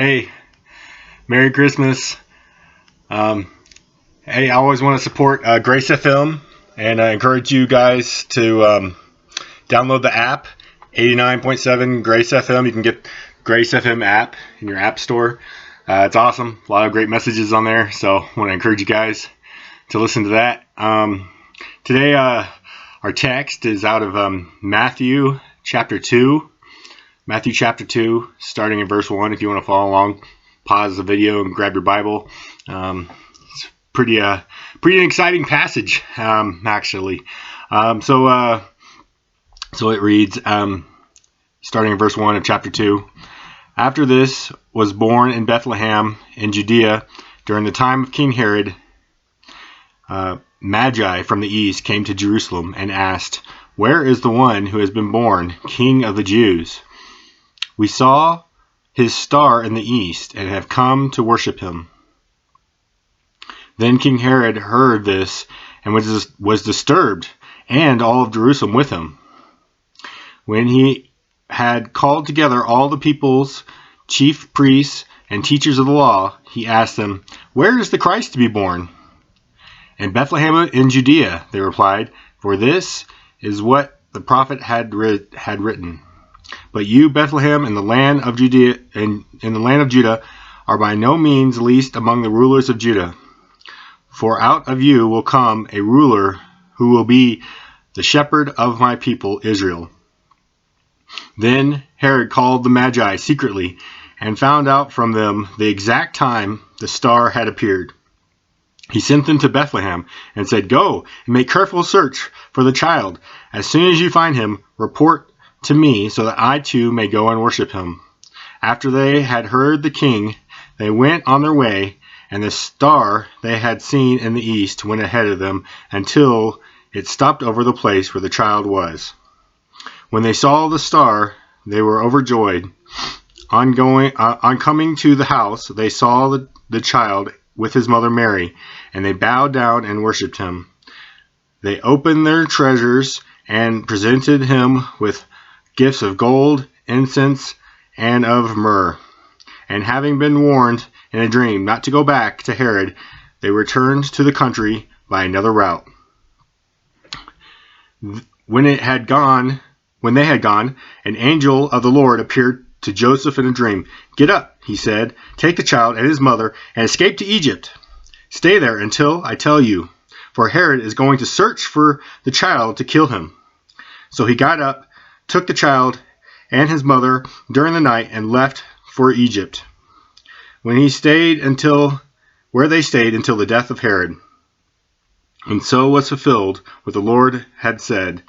Hey, Merry Christmas. Hey, I always want to support Grace FM, and I encourage you guys to download the app, 89.7 Grace FM. You can get Grace FM app in your app store. It's awesome. A lot of great messages on there, so I want to encourage you guys to listen to that. Today, our text is out of Matthew chapter 2. Matthew chapter 2, starting in verse 1. If you want to follow along, pause the video and grab your Bible. It's pretty an exciting passage, actually. So it reads, starting in verse 1 of chapter 2. After this was born in Bethlehem in Judea during the time of King Herod, Magi from the east came to Jerusalem and asked, "Where is the one who has been born, King of the Jews? We saw his star in the east and have come to worship him." Then King Herod heard this and was disturbed, and all of Jerusalem with him. When he had called together all the people's chief priests and teachers of the law, he asked them, "Where is the Christ to be born?" "In Bethlehem in Judea," they replied, "for this is what the prophet had written. But you, Bethlehem, in the land of Judea, in the land of Judah, are by no means least among the rulers of Judah. For out of you will come a ruler who will be the shepherd of my people Israel." Then Herod called the Magi secretly and found out from them the exact time the star had appeared. He sent them to Bethlehem and said, "Go and make careful search for the child. As soon as you find him, report to me so that I too may go and worship him." After they had heard the king, they went on their way, and the star they had seen in the east went ahead of them until it stopped over the place where the child was. When they saw the star, they were overjoyed. On coming to the house, they saw the child with his mother Mary, and they bowed down and worshipped him. They opened their treasures and presented him with gifts of gold, incense, and of myrrh. And having been warned in a dream not to go back to Herod, they returned to the country by another route. When they had gone, an angel of the Lord appeared to Joseph in a dream. "Get up," he said, "take the child and his mother and escape to Egypt. Stay there until I tell you, for Herod is going to search for the child to kill him." So he got up, took the child and his mother during the night, and left for Egypt, where they stayed until the death of Herod. And so was fulfilled what the Lord had said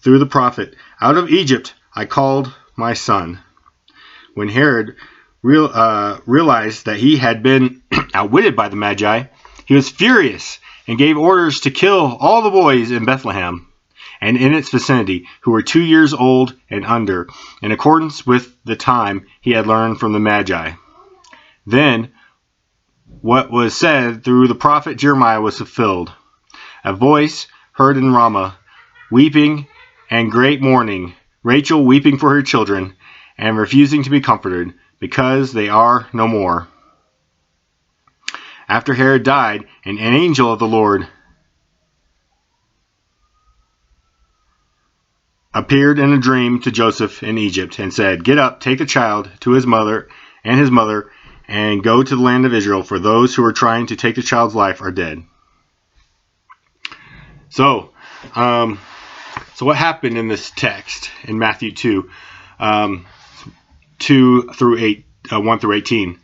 through the prophet, "Out of Egypt I called my son." When Herod realized that he had been outwitted by the Magi, he was furious and gave orders to kill all the boys in Bethlehem and in its vicinity who were 2 years old and under, in accordance with the time he had learned from the Magi. Then what was said through the prophet Jeremiah was fulfilled. A voice heard in Ramah, weeping and great mourning, Rachel weeping for her children and refusing to be comforted, because they are no more. After Herod died, an angel of the Lord appeared in a dream to Joseph in Egypt and said, "Get up, take the child to his mother, and go to the land of Israel, for those who are trying to take the child's life are dead." So what happened in this text in Matthew 2, 2 through 8, 1 through 18?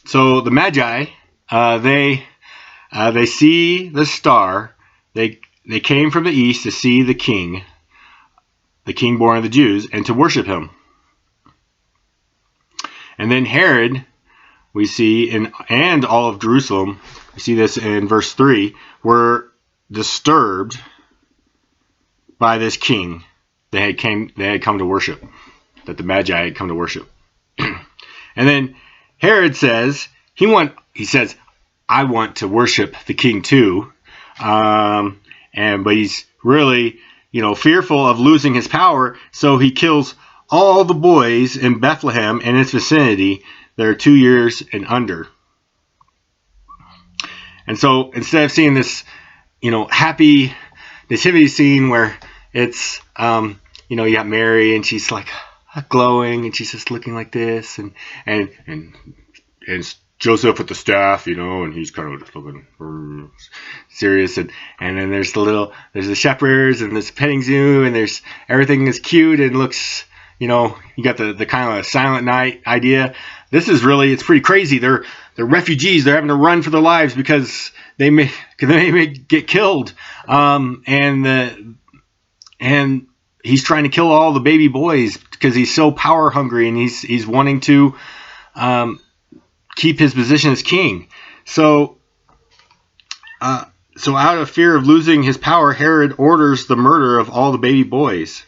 So the Magi, they see the star. They came from the east to see the king born of the Jews, and to worship him. And then Herod, we see, and all of Jerusalem, we see this in verse 3, were disturbed by this king they had come to worship, that the Magi had come to worship. And then Herod says, he says, "I want to worship the king too." But he's really, fearful of losing his power, so he kills all the boys in Bethlehem and its vicinity that are 2 years and under. And so instead of seeing this, happy nativity scene where it's, you got Mary and she's like glowing and she's just looking like this, and Joseph with the staff, and he's kind of just looking serious, and then there's the shepherds and this petting zoo, and there's everything is cute and looks, you got the kind of Silent Night idea. This is really, it's pretty crazy. They're refugees. They're having to run for their lives because they may get killed. And he's trying to kill all the baby boys because he's so power hungry, and he's wanting to keep his position as king. So out of fear of losing his power, Herod orders the murder of all the baby boys.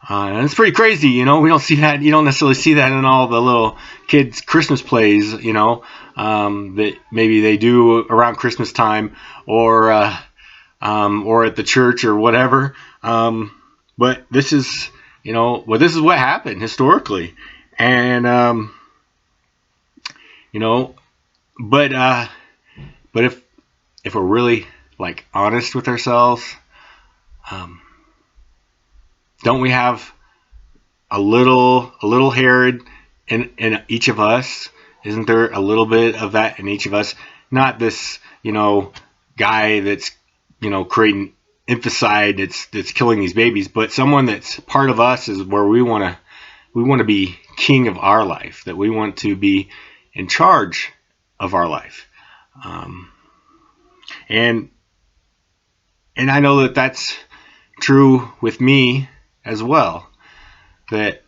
And it's pretty crazy, we don't see that. You don't necessarily see that in all the little kids' Christmas plays, that maybe they do around Christmas time, or at the church or whatever. But this is, this is what happened historically, and but if we're really like honest with ourselves, don't we have a little Herod in each of us? Isn't there a little bit of that in each of us? Not this, guy that's, creating infanticide that's killing these babies, but someone that's part of us is where we want to be king of our life, that we want to be in charge of our life. And I know that that's true with me as well, that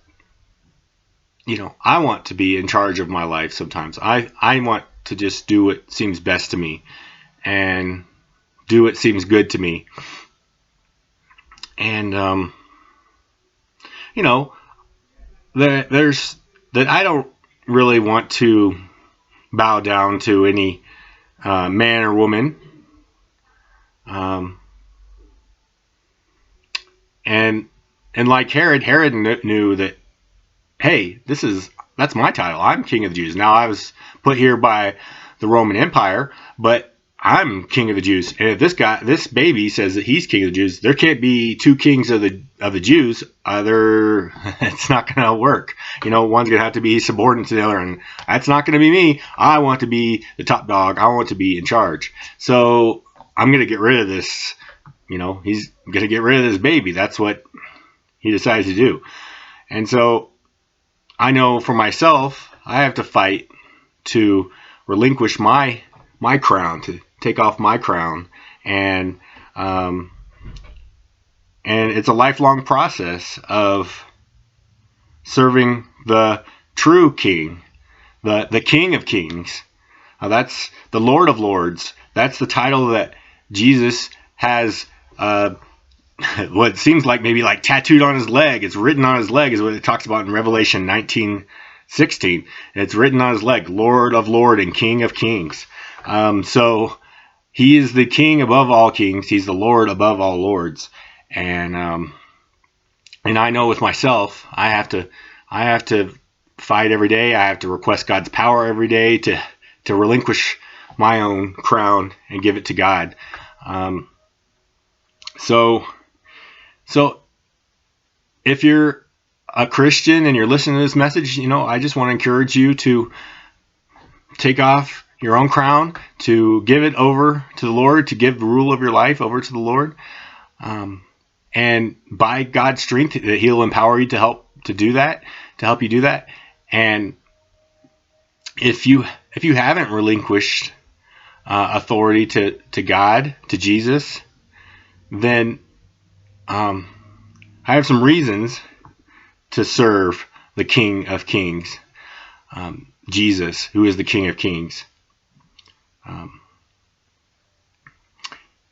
I want to be in charge of my life sometimes. I want to just do what seems best to me and do what seems good to me. And there's that I don't really want to bow down to any man or woman. And like Herod knew that, hey, that's my title. I'm king of the Jews. Now I was put here by the Roman Empire, but I'm king of the Jews. And if this baby says that he's king of the Jews, there can't be two kings of the Jews. It's not going to work. One's going to have to be subordinate to the other, and that's not going to be me. I want to be the top dog. I want to be in charge. So I'm going to get rid of this. He's going to get rid of this baby. That's what he decides to do. And so I know for myself, I have to fight to relinquish my crown, to take off my crown, and it's a lifelong process of serving the true King, the King of Kings. That's the Lord of Lords. That's the title that Jesus has. What seems like maybe like tattooed on his leg. It's written on his leg, is what it talks about in Revelation 19:16. It's written on his leg, Lord of Lords and King of Kings. So he is the King above all kings. He's the Lord above all lords. And I know with myself, I have to fight every day. I have to request God's power every day to relinquish my own crown and give it to God. So if you're a Christian and you're listening to this message, I just want to encourage you to take off your own crown, to give it over to the Lord, to give the rule of your life over to the Lord. And by God's strength, that he'll empower you to help you do that. And if you haven't relinquished authority to God, to Jesus, then I have some reasons to serve the King of Kings, Jesus, who is the King of Kings.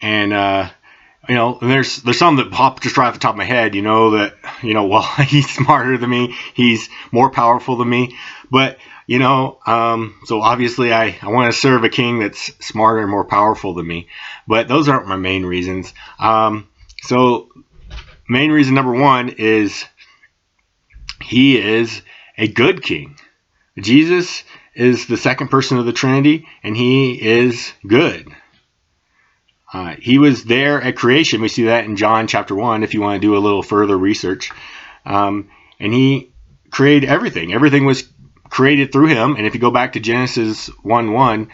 There's some that pop just right off the top of my head, well, he's smarter than me, he's more powerful than me, but so obviously I want to serve a king that's smarter and more powerful than me, but those aren't my main reasons. So main reason number one is he is a good king. Jesus is the second person of the Trinity, and he is good. He was there at creation. We see that in John chapter 1, if you want to do a little further research. And he created everything. Everything was created through him. And if you go back to Genesis 1:1,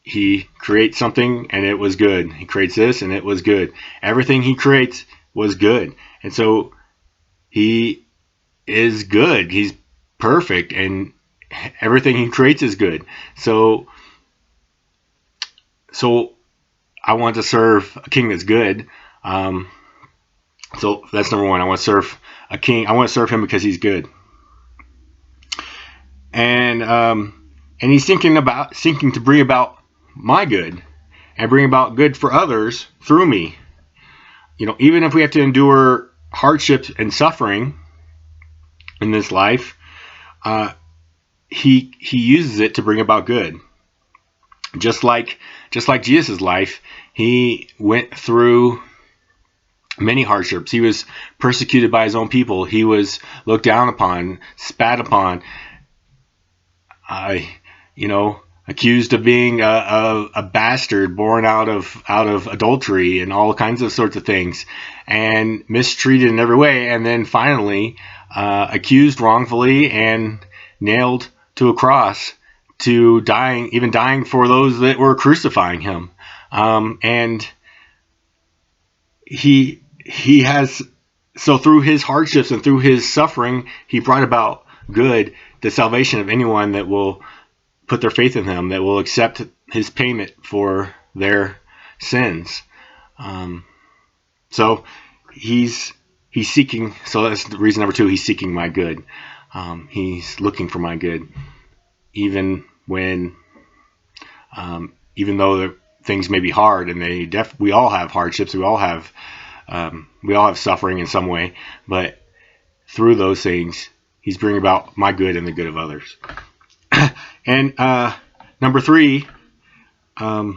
he creates something and it was good. He creates this and it was good. Everything he creates was good. And so he is good. He's perfect, and everything he creates is good. So I want to serve a king that's good. So that's number one. I want to serve a king. I want to serve him because he's good. And he's thinking to bring about my good and bring about good for others through me. Even if we have to endure hardships and suffering in this life, he uses it to bring about good. Just like Jesus' life, he went through many hardships. He was persecuted by his own people. He was looked down upon, spat upon, accused of being a bastard born out of adultery and all kinds of sorts of things, and mistreated in every way, and then finally accused wrongfully and nailed to a cross, to dying for those that were crucifying him. And he has, so through his hardships and through his suffering, he brought about good, the salvation of anyone that will put their faith in him, that will accept his payment for their sins. So he's seeking. So that's the reason number 2. He's seeking my good. He's looking for my good, even though things may be hard, and we all have hardships. We all have suffering in some way, but through those things, he's bringing about my good and the good of others. And number 3, I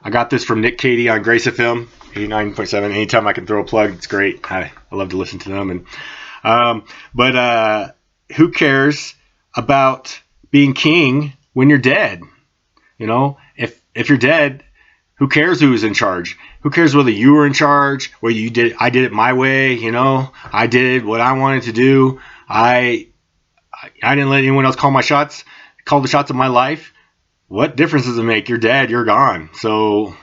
got this from Nick Cady on Grace FM 89.7. Anytime I can throw a plug, it's great. I love to listen to them. But who cares about being king when you're dead? If you're dead, who cares who's in charge? Who cares whether you were in charge, whether I did it my way, I did what I wanted to do. I didn't let anyone else call the shots of my life. What difference does it make? You're dead, you're gone. So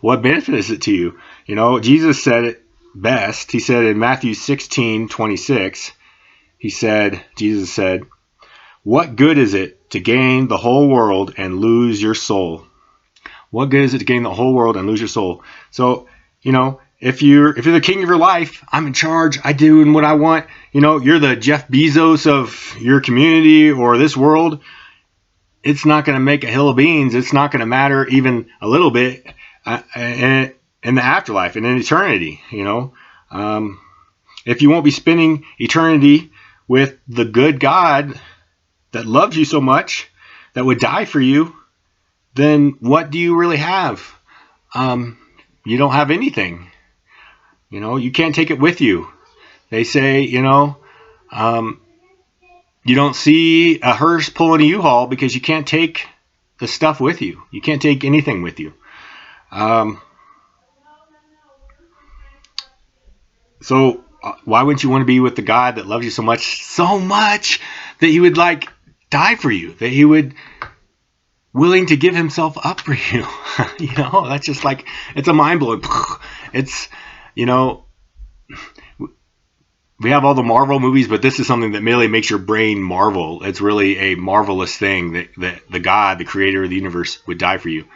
what benefit is it to you? Jesus said it best. He said in Matthew 16:26, Jesus said, "What good is it to gain the whole world and lose your soul?" What good is it to gain the whole world and lose your soul? So, if you're the king of your life, I'm in charge, I do what I want, you're the Jeff Bezos of your community or this world, it's not going to make a hill of beans. It's not going to matter even a little bit in the afterlife and in eternity, If you won't be spending eternity with the good God that loves you so much, that would die for you, then what do you really have? You don't have anything. You can't take it with you. They say, you don't see a hearse pulling a U-Haul because you can't take the stuff with you. You can't take anything with you. So why wouldn't you want to be with the God that loves you so much that he would die for you, that he would willing to give himself up for you? That's just it's a mind blowing. It's, we have all the Marvel movies, but this is something that merely makes your brain marvel. It's really a marvelous thing that the God, the creator of the universe, would die for you.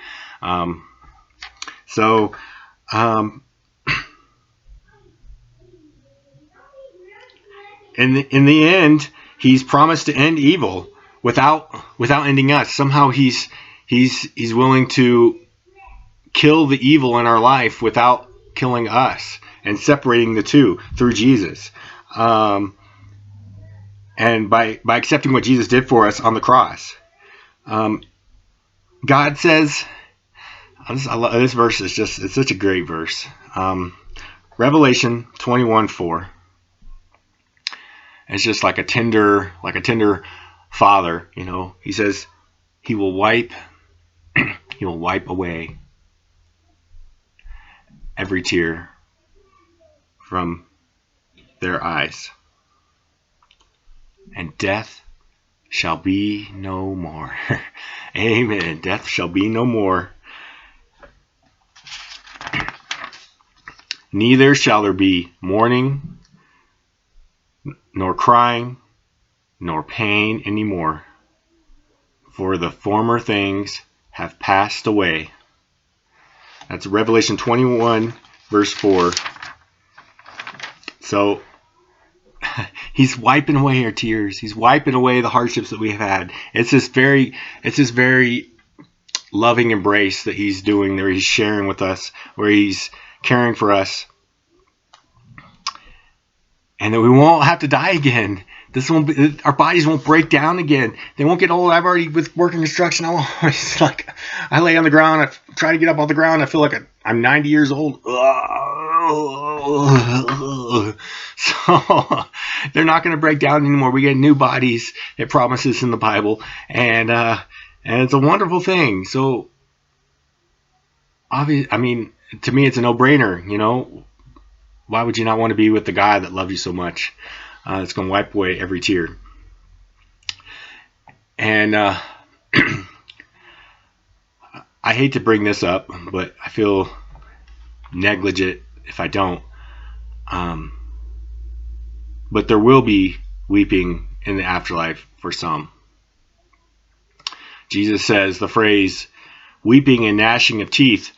In the end, he's promised to end evil without ending us. Somehow he's willing to kill the evil in our life without killing us, and separating the two through Jesus. And by accepting what Jesus did for us on the cross. God says, I love this verse. It's such a great verse. Revelation 21:4. It's just like a tender father, you know. He says he will wipe away every tear from their eyes, and death shall be no more. Amen. Death shall be no more. Neither shall there be mourning, nor crying, nor pain anymore, for the former things have passed away. That's Revelation 21, verse 4. So he's wiping away our tears. He's wiping away the hardships that we have had. It's this very loving embrace that he's doing there. He's sharing with us, where he's caring for us, and that we won't have to die again. Our bodies won't break down again. They won't get old. I've already, with working construction, I lay on the ground. I try to get up off the ground. I feel like I'm 90 years old. So they're not going to break down anymore. We get new bodies. It promises in the Bible, and it's a wonderful thing. So, obviously, I mean, to me, it's a no-brainer. You know, why would you not want to be with the guy that loves you so much? It's going to wipe away every tear. And I hate to bring this up, but I feel negligent if I don't. But there will be weeping in the afterlife for some. Jesus says the phrase weeping and gnashing of teeth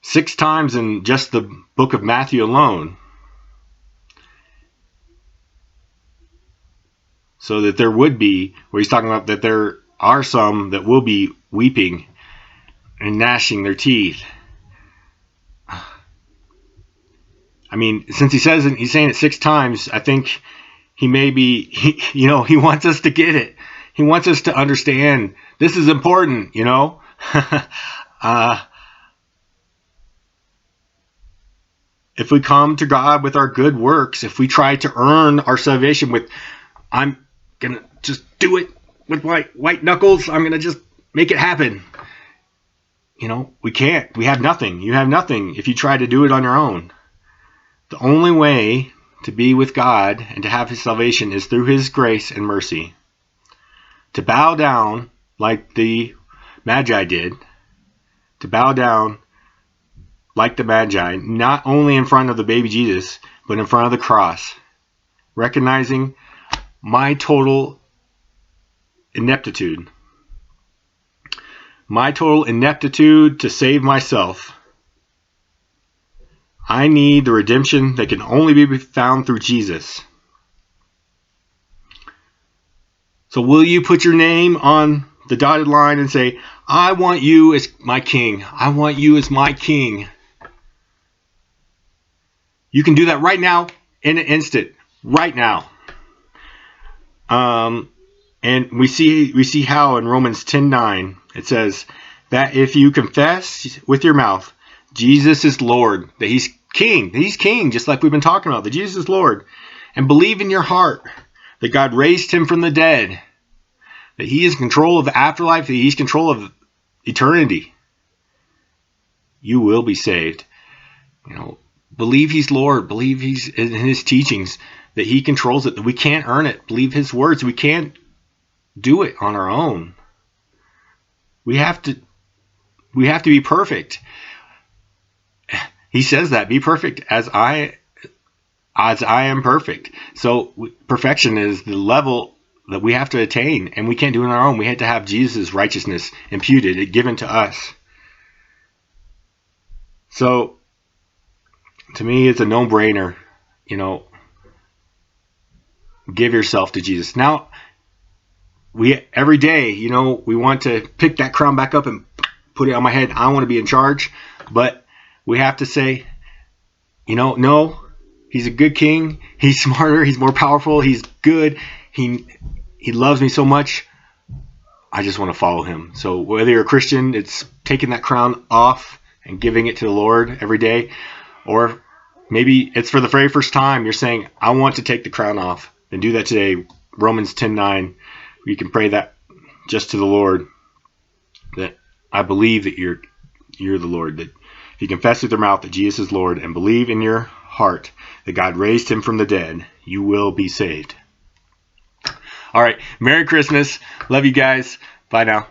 6 times in just the book of Matthew alone. So that there would be, where he's talking about that there are some that will be weeping and gnashing their teeth. I mean, since he's saying it 6 times, I think he wants us to get it. He wants us to understand this is important, you know. If we come to God with our good works, if we try to earn our salvation with, I'm going to just do it with my white knuckles, I'm going to just make it happen. You know, we can't. We have nothing. You have nothing if you try to do it on your own. The only way to be with God and to have his salvation is through his grace and mercy. To bow down like the Magi did, to bow down like the Magi, not only in front of the baby Jesus, but in front of the cross, recognizing my total ineptitude. My total ineptitude to save myself. I need the redemption that can only be found through Jesus. So will you put your name on the dotted line and say, I want you as my king. I want you as my king. You can do that right now, in an instant, right now. And we see how in Romans 10:9 it says that if you confess with your mouth Jesus is Lord, that he's king, just like we've been talking about, that Jesus is Lord, and believe in your heart that God raised him from the dead, that he is in control of the afterlife, that he's in control of eternity, you will be saved. You know, believe he's Lord, believe he's in his teachings, that he controls it, that we can't earn it. Believe his words. We can't do it on our own. We have to be perfect. He says that, be perfect as I am perfect. So perfection is the level that we have to attain, and we can't do it on our own. We have to have Jesus' righteousness imputed, given to us. So to me, it's a no-brainer, you know, give yourself to Jesus. Now, every day, you know, we want to pick that crown back up and put it on my head. I want to be in charge, but we have to say, you know, no, he's a good king. He's smarter. He's more powerful. He's good. He loves me so much. I just want to follow him. So whether you're a Christian, it's taking that crown off and giving it to the Lord every day, or maybe it's for the very first time you're saying, I want to take the crown off then do that today. Romans 10:9. You can pray that just to the Lord, that I believe that you're the Lord. That if you confess with your mouth that Jesus is Lord and believe in your heart that God raised him from the dead, you will be saved. All right. Merry Christmas. Love you guys. Bye now.